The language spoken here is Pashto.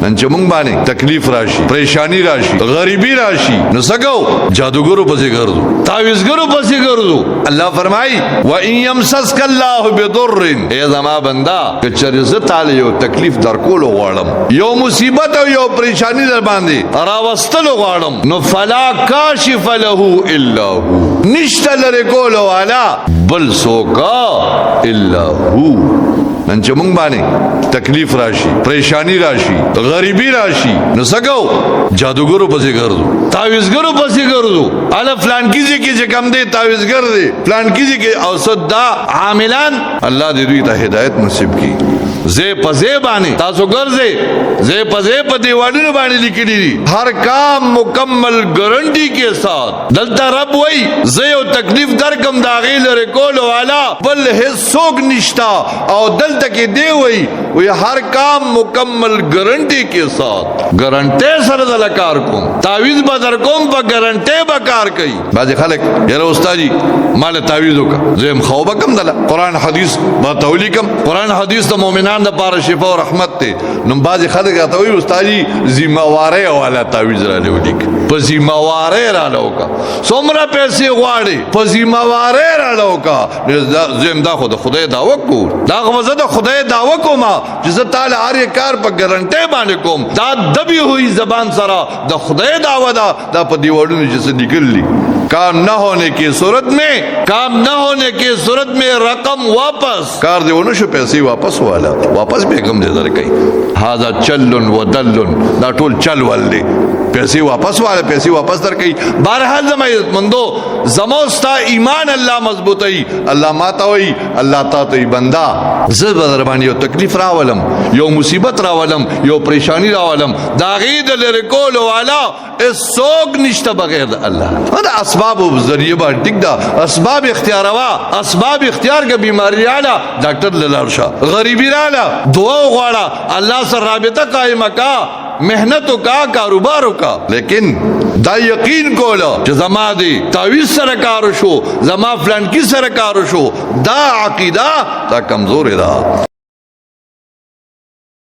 نن چې مونږ باندې تکلیف راشي، پریشانی راشي، غریبی راشي، نو سګو جادوګرو پسې ګرځو، تعویذګرو پسې ګرځو. الله فرمایي وَإِن يَمْسَسْكَ اللَّهُ بِضُرٍّ، اے زما بندا که چېرې زه تعالی یو تکلیف درکولو غواړم، یو مصیبت او یو پریشانی در باندې راوستلو غواړم، نو فلا کاشف له الا هو، نشته لري کولو والا بل څوک الا هو. نن چې مونږ باندې تکلیف راشي، پریشانی راشي، غریبی راشي، نو سګو جادوګرو پسې ګرځو، تعویذګرو پسې ګرځو. اله فلان کیږي کې چې کم دی تعویذګر دی، فلان کیږي کې اوسط دا عاملان. الله دې دوی ته هدایت نصیب کړي. زه پزې باندې تاسو ګرځي، زه پزې په دیوالونو باندې لیکلي دي هر کام مکمل ګارنټي کے ساتھ. دلته رب وای زه یو تکلیف درکم دا غي لري کول والا بل هیڅوک نشتا، او دلته کې دی وای هر کام مکمل ګارنټي کے ساتھ. ګارنټي سره د کار کوم، تعویذ بدر کوم په ګارنټي به کار کوي. بعض خلک یاره استاد جی مال تعویذ وکړه، زه مخوبه کم دله قرآن حدیث با تولیکم. قرآن حدیث د مؤمنان د پاره شفا او رحمت ته. نو بعض خلک راته وایي استاد جی ذمہواره والا تعویذ را لیک، په ذمہواره را لوکا څومره پیسې غواړي، په ذمہواره را لوکا. زم دا خو د خدای دعوه کو، دا غوځه د خدای دعوه کوم چې زه تعالی هر کار په ګارنټي باندې کوم. دا دبی ہوئی زبان سره د خدای دعوه دا په دیوالونو چې څه نکللی. کام نہ ہونے کی صورت میں رقم واپس کار دے ونو شو پیسے واپس والا واپس به کم دے در کئی. هاذا چلن و دلن دا ټول چل ولدي، پیسې واپس والا پیسې واپس در کئی. بہرحال زما مندو زموستا ایمان الله مضبوطی. الله ماته وی الله تا ته بندا زه بدر باندې یو تکلیف راولم، یو مصیبت راولم، یو پریشانی راولم، دا غید لری کول والا اسوک نشته بغیر د الله. دا اسباب و ذریعہ با ٹک دا اسباب اختیار وا، اسباب اختیار کا بیماری رالا ڈاکٹر للارشا، غریبی رالا دعا غواړه، الله سره رابطه قائم کا، محنت کا، کاروبار کا. لیکن دا یقین کولا چې زما دی تعویذ سره کار شو، زما فلان کی سره کار شو، دا عقیده دا کمزور ده.